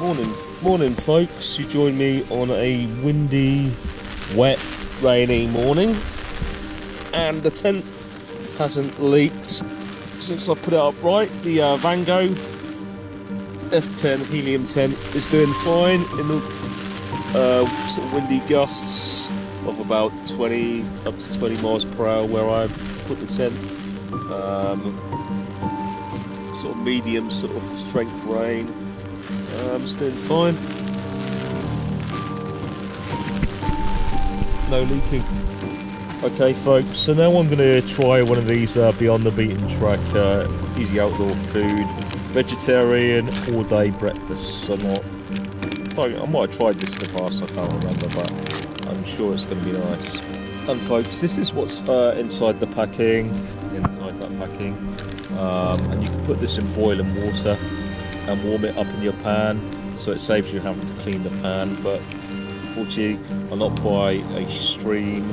Morning folks, you join me on a windy, wet, rainy morning, and the tent hasn't leaked since I put it up right. The Vango F10 helium tent is doing fine in the sort of windy gusts of about 20 up to 20 miles per hour where I put the tent. Sort of medium sort of strength rain. It's doing fine. No leaking. Okay folks, so now I'm going to try one of these beyond the beaten track easy outdoor food, vegetarian all day breakfast. I might have tried this in the past, I can't remember, but I'm sure it's going to be nice. And folks, this is what's inside that packing, and you can put this in boiling water and warm it up in your pan, so it saves you having to clean the pan. But unfortunately I'm not by a stream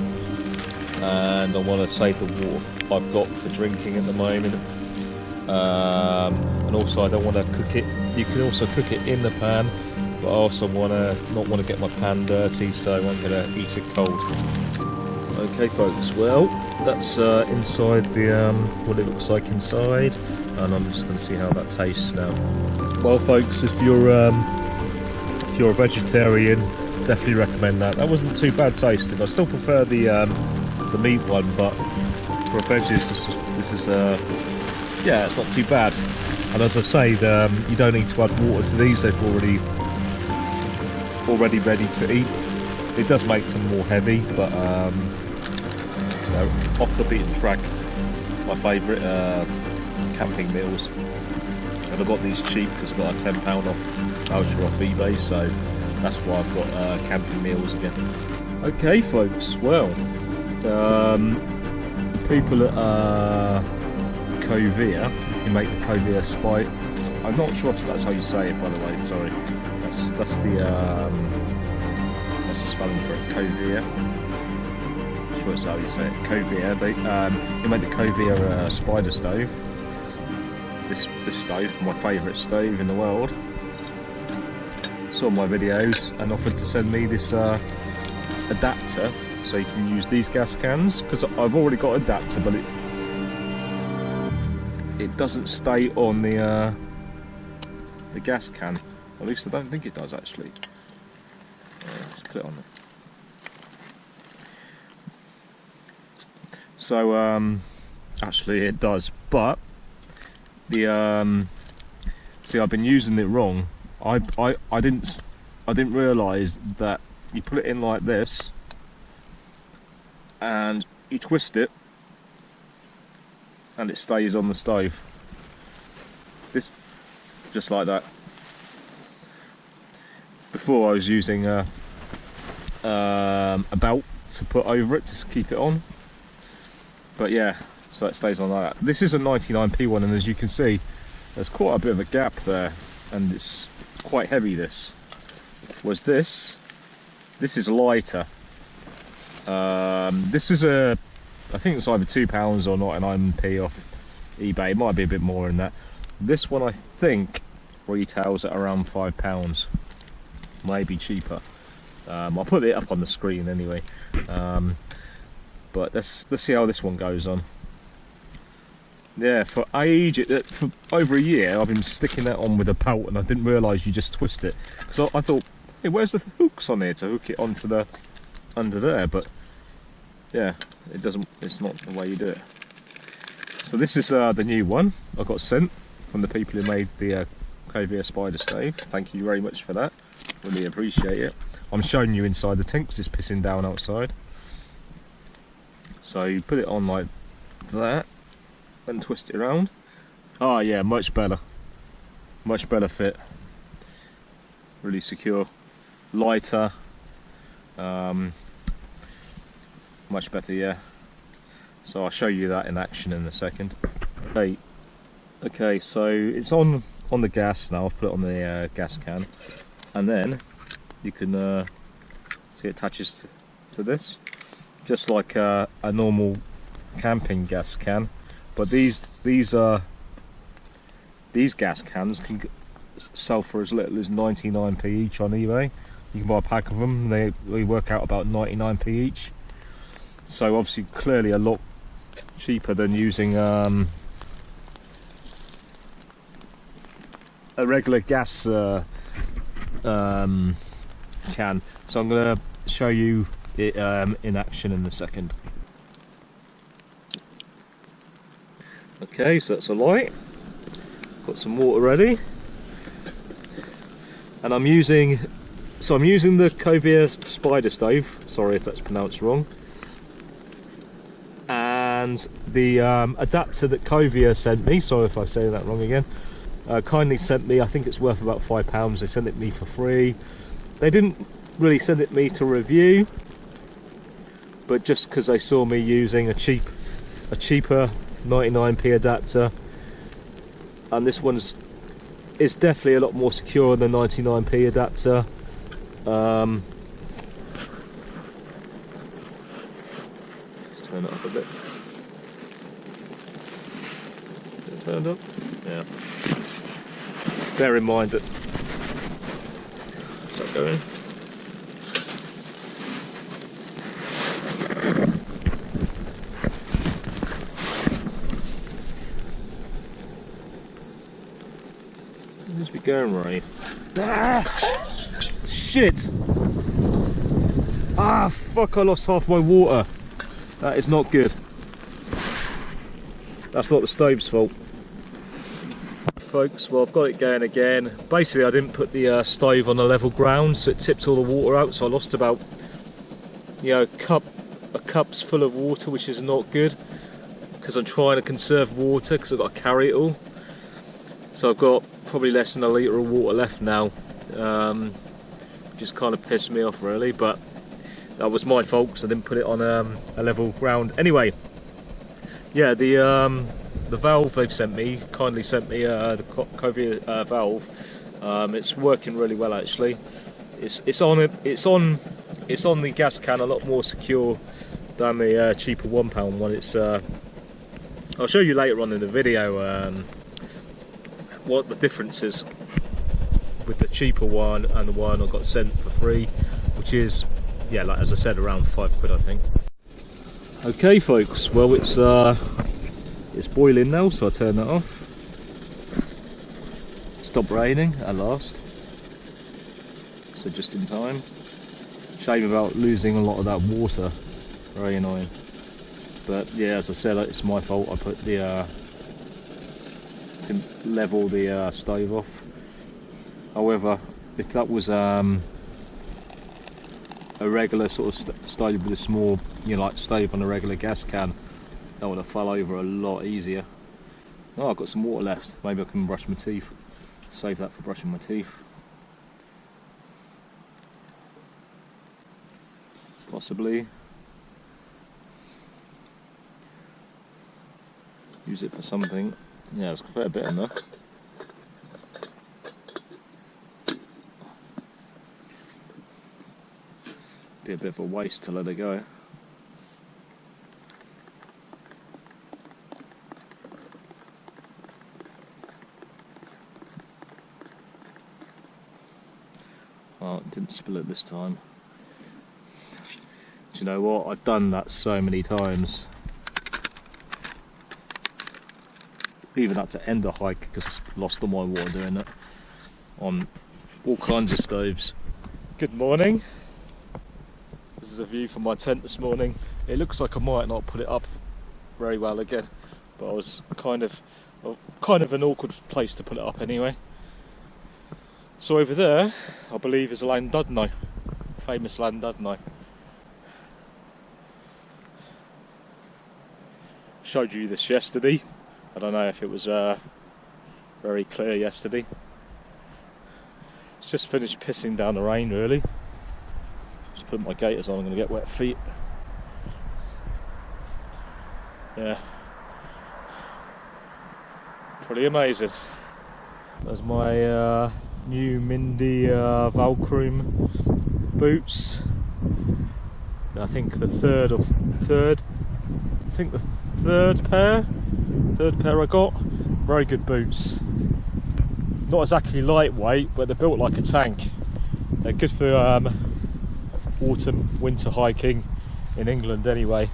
and I want to save the water I've got for drinking at the moment, and also I don't want to cook it. You can also cook it in the pan, but I also not want to get my pan dirty, so I'm going to eat it cold. Okay folks, well that's inside the what it looks like inside, and I'm just going to see how that tastes now. Well folks, if you're a vegetarian, definitely recommend that. That wasn't too bad tasting. I still prefer the meat one, but for a veggie this is yeah, it's not too bad. And as I say, you don't need to add water to these, they've already ready to eat. It does make them more heavy, but you know, off the beaten track, my favourite camping meals. And I got these cheap because I got a £10 off voucher off eBay, so that's why I've got camping meals again. Okay folks, well, people at Covia, who make the Covia Spite, I'm not sure if that's how you say it, by the way, sorry. That's the spelling for it, Covia. I'm sure it's how you say it, Covia. They made the Covia spider stove. This stove, my favourite stove in the world. Saw my videos and offered to send me this adapter so you can use these gas cans, because I've already got an adapter, but it doesn't stay on the gas can. At least I don't think it does actually. Let's put it on there. So actually it does, but the see, I've been using it wrong. I didn't realise that you put it in like this and you twist it and it stays on the stove. This, just like that. Before I was using a belt to put over it to keep it on, but yeah, so it stays on like that. This is a 99p one, and as you can see, there's quite a bit of a gap there, and it's quite heavy. This is lighter. This is I think it's either £2 or 99p off eBay. It might be a bit more than that. This one I think retails at around £5, maybe cheaper. I'll put it up on the screen anyway. But let's see how this one goes on. Yeah, for over a year I've been sticking that on with a belt, and I didn't realise you just twist it, because I thought, hey, where's the hooks on here to hook it onto the under there? But yeah, it doesn't. It's not the way you do it. So this is the new one I got sent from the people who made the Covia spider stove. Thank you very much for that. Really appreciate it. I'm showing you inside the tent because it's pissing down outside. So you put it on like that and twist it around. Oh yeah, much better fit, really secure, lighter, much better, yeah. So I'll show you that in action in a second. Okay, so it's on the gas now. I've put it on the gas can, and then you can see it attaches to this, just like a normal camping gas can. But these gas cans can sell for as little as 99p each on eBay. You can buy a pack of them, they work out about 99p each. So obviously clearly a lot cheaper than using a regular gas can. So I'm going to show you it in action in a second. Okay, so that's a light. Got some water ready, and I'm using the Covia spider stove. Sorry if that's pronounced wrong. And the adapter that Covia sent me. Sorry if I say that wrong again. Kindly sent me. I think it's worth about £5. They sent it me for free. They didn't really send it me to review, but just because they saw me using a cheaper 99p adapter, and this one's is definitely a lot more secure than the 99p adapter. Let's turn it up a bit. Is it turned up? Yeah. Bear in mind that. What's that going? Where's we going, Ray? Ah! Shit! Ah, fuck, I lost half my water. That is not good. That's not the stove's fault. Folks, well, I've got it going again. Basically, I didn't put the stove on a level ground, so it tipped all the water out, so I lost about, a cup's full of water, which is not good, because I'm trying to conserve water, because I've got to carry it all. So I've got probably less than a litre of water left now. Just kind of pissed me off really, but that was my fault because I didn't put it on a level ground. Anyway, yeah, the valve they've sent me, kindly sent me the Covia valve. It's working really well actually. It's on the gas can a lot more secure than the cheaper £1 one. It's I'll show you later on in the video what the difference is with the cheaper one and the one I got sent for free, which is, yeah, like as I said, around £5 I think. Okay folks, well it's boiling now, so I turn that off. Stopped raining at last, so just in time. Shame about losing a lot of that water, very annoying. But yeah, as I said, it's my fault. I put the didn't level the stove off. However, if that was a regular sort of stove with a small, like stove on a regular gas can, that would have fell over a lot easier. Oh, I've got some water left. Maybe I can brush my teeth. Save that for brushing my teeth. Possibly. Use it for something. Yeah, there's a fair bit in there. Be a bit of a waste to let it go. Oh, it didn't spill it this time. Do you know what? I've done that so many times. Even had to end the hike because I lost all my water doing it on all kinds of stoves. Good morning. This is a view from my tent this morning. It looks like I might not put it up very well again, but I was kind of an awkward place to put it up anyway. So over there, I believe, is Llandudno, famous Llandudno. Showed you this yesterday. I don't know if it was very clear yesterday. It's just finished pissing down the rain really. Just put my gaiters on, I'm going to get wet feet. Yeah. Pretty amazing. There's my new Mindy Valcrum boots. I think the third pair I got. Very good boots. not exactly lightweight, but they're built like a tank. They're good for autumn, winter hiking in England anyway.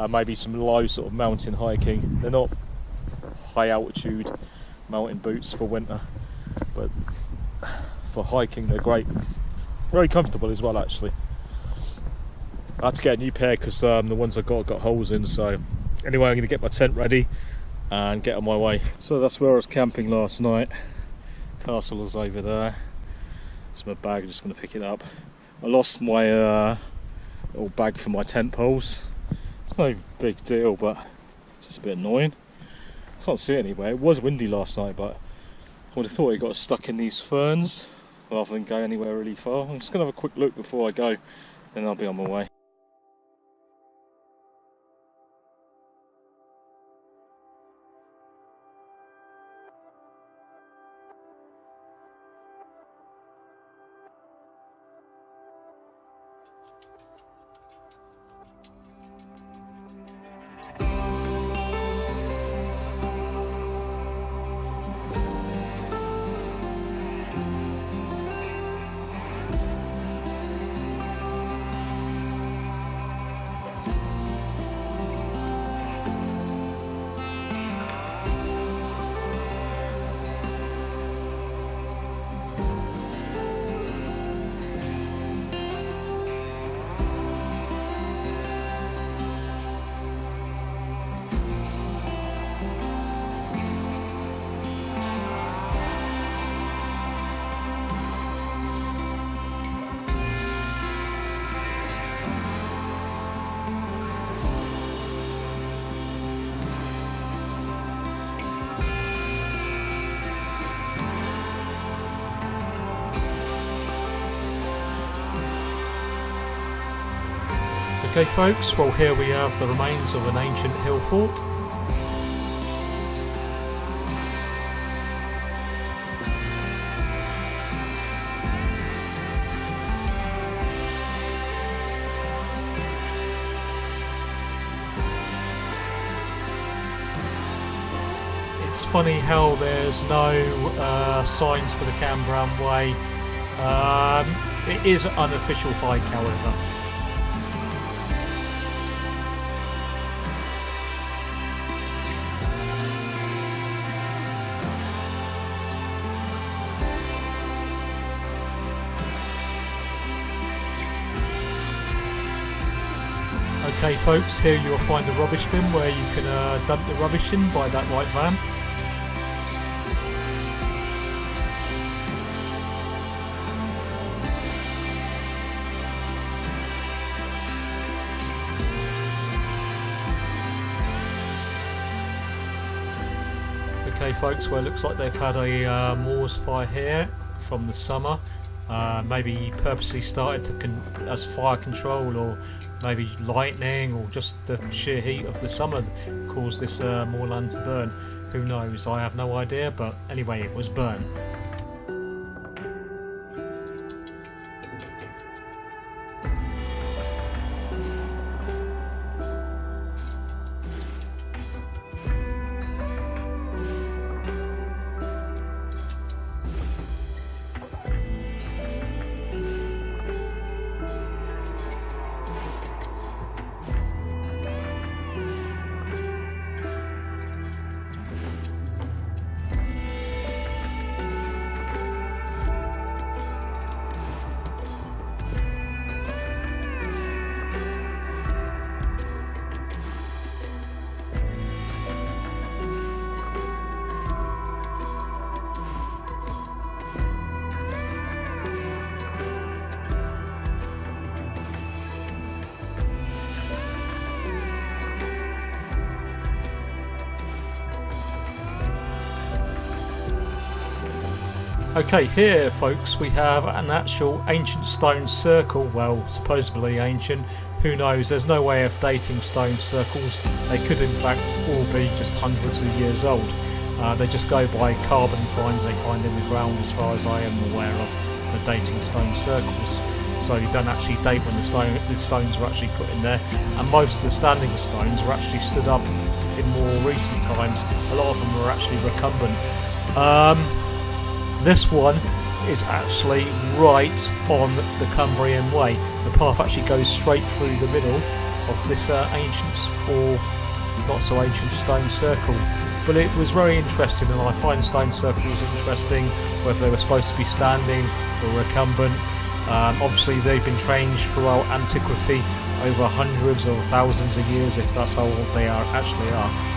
Maybe some low sort of mountain hiking. They're not high altitude mountain boots for winter, but for hiking they're great. Very comfortable as well, actually. I had to get a new pair because the ones I got holes in. So anyway, I'm going to get my tent ready and get on my way. So that's where I was camping last night. Castle is over there. It's my bag, I'm just going to pick it up. I lost my little bag for my tent poles. It's no big deal, but just a bit annoying. Can't see it anywhere. It was windy last night, but I would have thought it got stuck in these ferns rather than go anywhere really far. I'm just going to have a quick look before I go, then I'll be on my way. Okay folks, well here we have the remains of an ancient hill fort. It's funny how there's no signs for the Cambrian Way. It is an unofficial hike, however. Okay folks, here you will find the rubbish bin where you can dump the rubbish in by that white van. Okay folks, well it looks like they've had a moors fire here from the summer. Maybe purposely started to as fire control, or maybe lightning, or just the sheer heat of the summer caused this moorland to burn. Who knows? I have no idea, but anyway, it was burned. Okay, here folks we have an actual ancient stone circle. Well, supposedly ancient, who knows, there's no way of dating stone circles. They could in fact all be just hundreds of years old. They just go by carbon finds they find in the ground, as far as I am aware of, for dating stone circles. So you don't actually date when the stones were actually put in there, and most of the standing stones were actually stood up in more recent times. A lot of them were actually recumbent. This one is actually right on the Cambrian Way. The path actually goes straight through the middle of this ancient, or not so ancient, stone circle. But it was very interesting, and I find stone circles interesting, whether they were supposed to be standing or recumbent. Obviously they've been changed throughout antiquity over hundreds or thousands of years, if that's how old they actually are.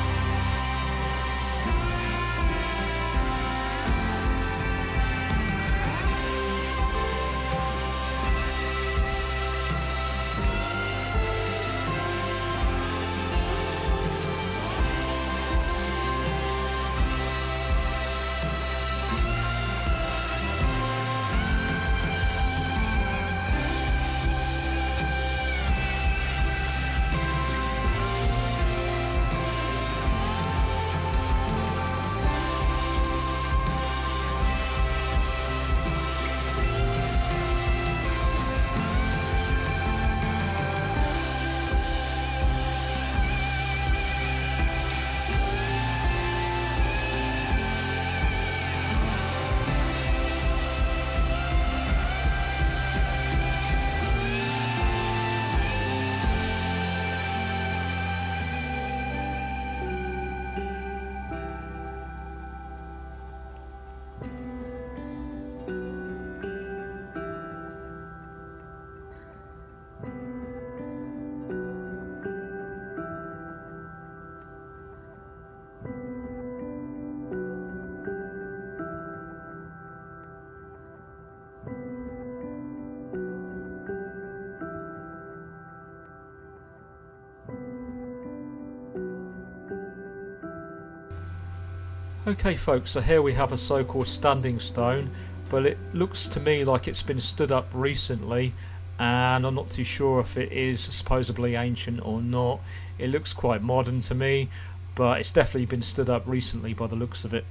Okay folks, so here we have a so-called standing stone, but it looks to me like it's been stood up recently, and I'm not too sure if it is supposedly ancient or not. It looks quite modern to me, but it's definitely been stood up recently by the looks of it.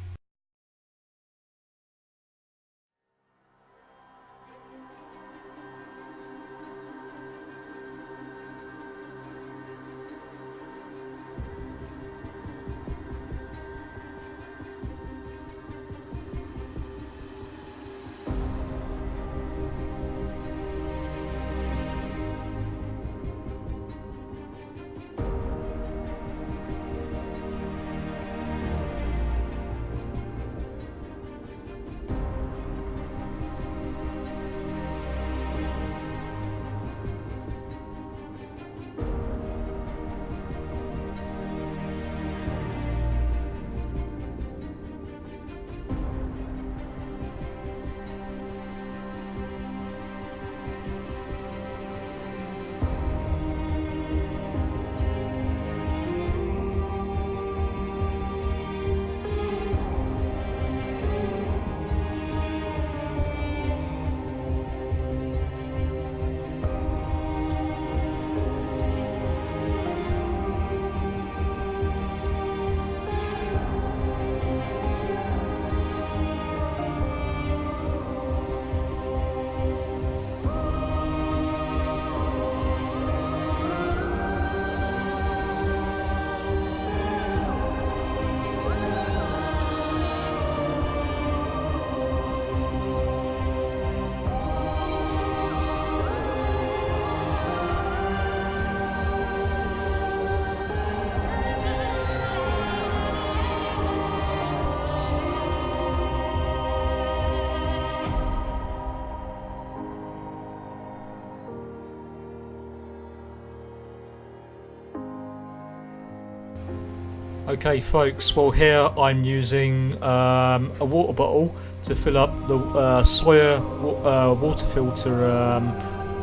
Okay folks, well here I'm using a water bottle to fill up the Sawyer water filter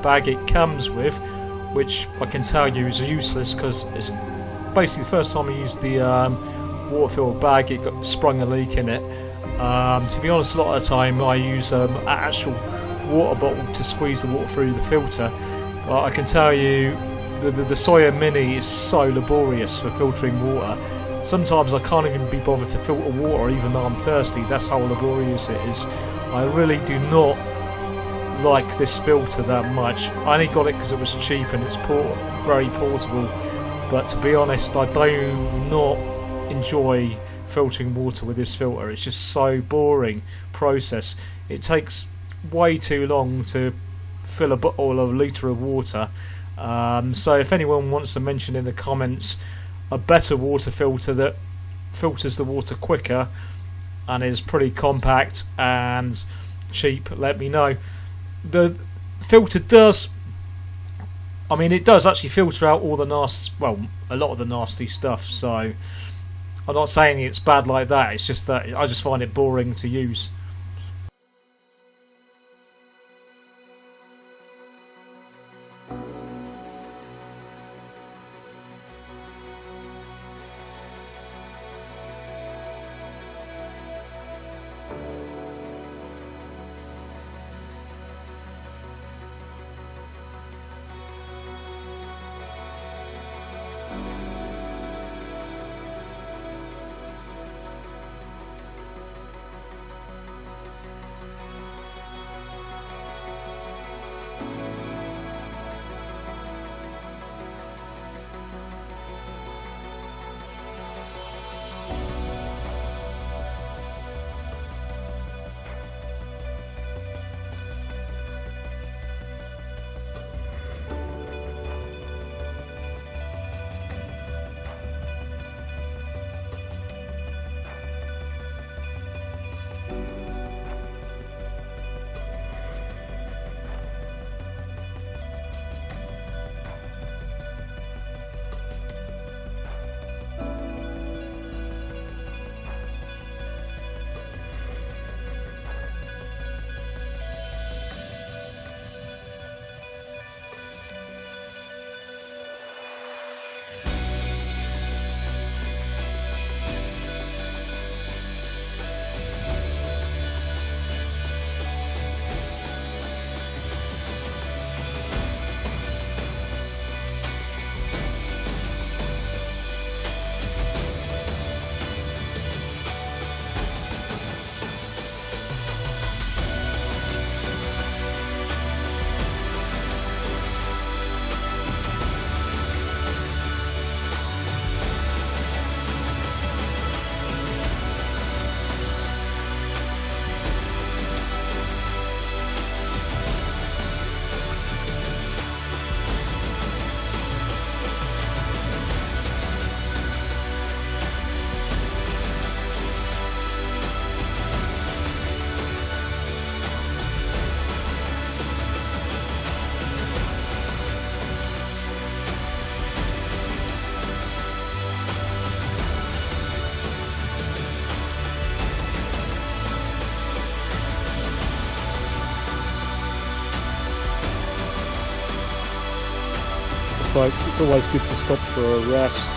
bag it comes with, which I can tell you is useless because it's basically the first time I used the water filled bag it got sprung a leak in it. To be honest, a lot of the time I use an actual water bottle to squeeze the water through the filter, but I can tell you the Sawyer Mini is so laborious for filtering water. Sometimes I can't even be bothered to filter water even though I'm thirsty. That's how laborious it is. I really do not like this filter that much. I only got it because it was cheap and it's very portable, but to be honest I do not enjoy filtering water with this filter. It's just so boring process. It takes way too long to fill a bottle of a litre of water. So if anyone wants to mention in the comments a better water filter that filters the water quicker and is pretty compact and cheap, let me know. The filter does, I mean, it does actually filter out all the nasty, well, a lot of the nasty stuff, so I'm not saying it's bad like that, it's just that I just find it boring to use. Folks, it's always good to stop for a rest,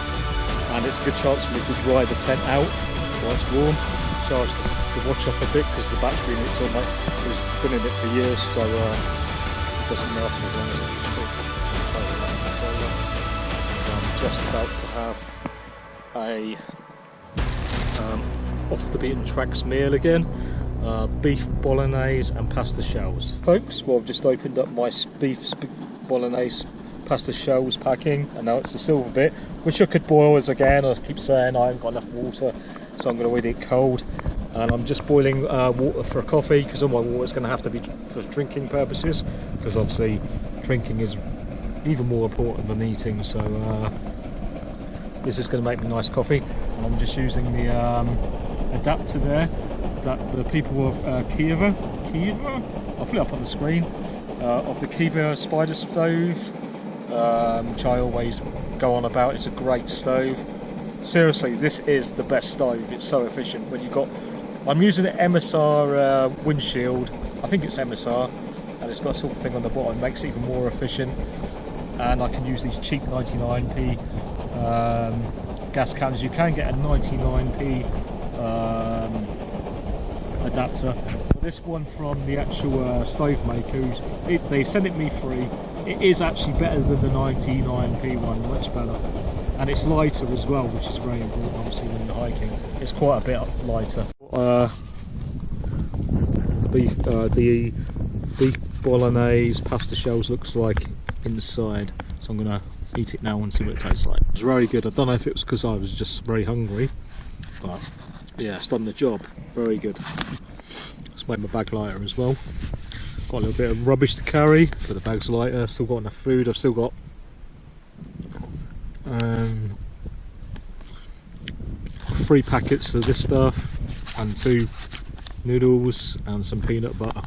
and it's a good chance for me to dry the tent out while it's warm, charge the watch up a bit because the battery in it's on my, it's been in it for years, so it doesn't last as long as it used to. So I'm just about to have a off the beaten tracks meal again. Beef bolognese and pasta shells. Folks, well, I've just opened up my beef bolognese pasta shells packing, and now it's the silver bit, which I could boil as again. I keep saying I haven't got enough water, so I'm going to eat it cold. And I'm just boiling water for a coffee, because all my water is going to have to be for drinking purposes, because obviously drinking is even more important than eating. So this is going to make me a nice coffee, and I'm just using the adapter there that the people of Kiva, I'll put it up on the screen, of the Kiva spider stove, which I always go on about. It's a great stove. Seriously, this is the best stove. It's so efficient. When you've got, I'm using an MSR windshield. I think it's MSR, and it's got a sort of thing on the bottom. It makes it even more efficient. And I can use these cheap 99p gas cans. You can get a 99p adapter. This one from the actual stove makers, they sent it me free. It is actually better than the 99p one, much better, and it's lighter as well, which is very important obviously when you're hiking. It's quite a bit lighter. The beef bolognese pasta shells looks like inside, so I'm gonna eat it now and see what it tastes like. It's very good. I don't know if it was because I was just very hungry, but yeah, it's done the job. Very good. It's made my bag lighter as well. Got a little bit of rubbish to carry, but the bag's lighter. Still got enough food. I've still got 3 packets of this stuff and 2 noodles and some peanut butter.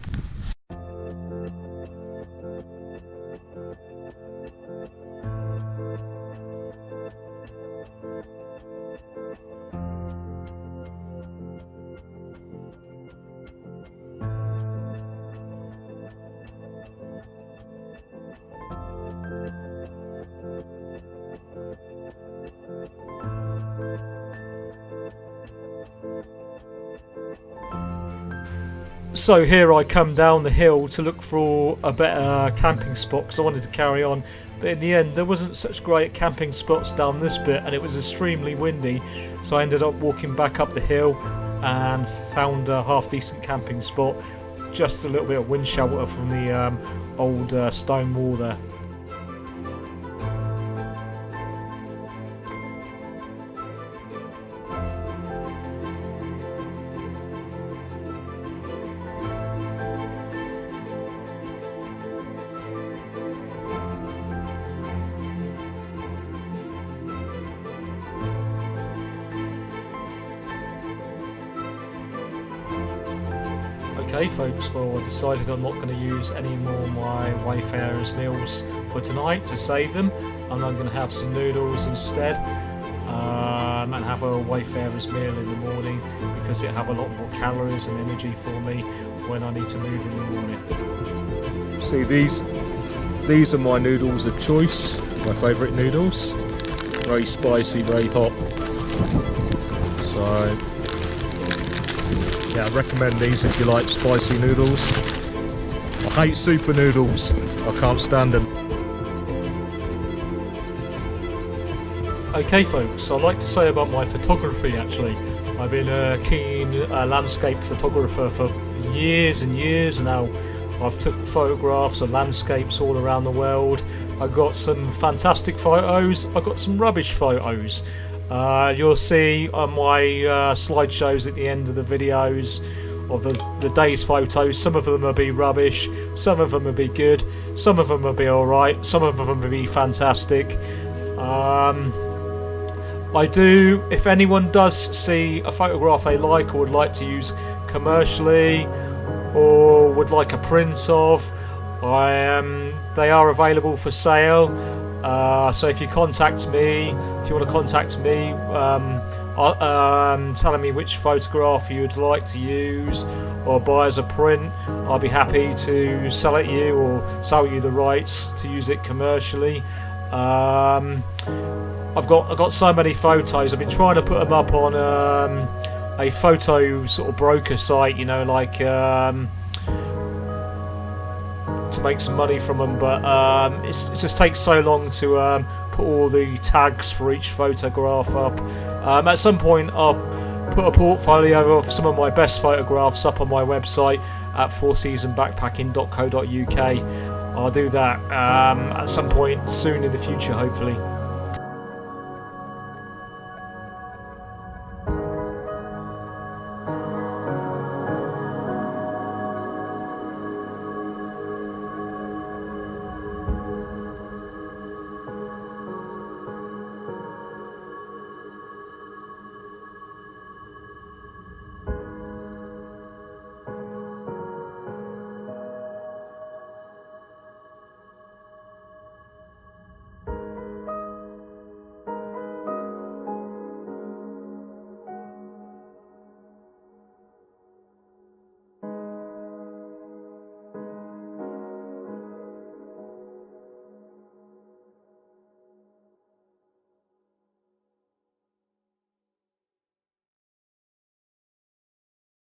So here I come down the hill to look for a better camping spot because I wanted to carry on, but in the end there wasn't such great camping spots down this bit and it was extremely windy, so I ended up walking back up the hill and found a half decent camping spot, just a little bit of wind shelter from the old stone wall there. Okay folks, well I decided I'm not going to use any more of my Wayfarers meals for tonight to save them, and I'm going to have some noodles instead and have a Wayfarers meal in the morning because it have a lot more calories and energy for me when I need to move in the morning. See, these are my noodles of choice, my favourite noodles. Very spicy, very hot. So yeah, I recommend these if you like spicy noodles. I hate super noodles, I can't stand them. Okay folks, I'd like to say about my photography actually. I've been a keen landscape photographer for years and years now. I've took photographs of landscapes all around the world. I got some fantastic photos, I got some rubbish photos. You'll see on my slideshows at the end of the videos of the day's photos. Some of them will be rubbish, some of them will be good, some of them will be alright, some of them will be fantastic. I do, if anyone does see a photograph they like or would like to use commercially or would like a print of, they are available for sale. So if you contact me, if you want to contact me, telling me which photograph you'd like to use or buy as a print, I'll be happy to sell it you or sell you the rights to use it commercially. I've got so many photos. I've been trying to put them up on a photo sort of broker site, you know, like to make some money from them, but it just takes so long to put all the tags for each photograph up. At some point I'll put a portfolio of some of my best photographs up on my website at fourseasonbackpacking.co.uk. I'll do that at some point soon in the future, hopefully.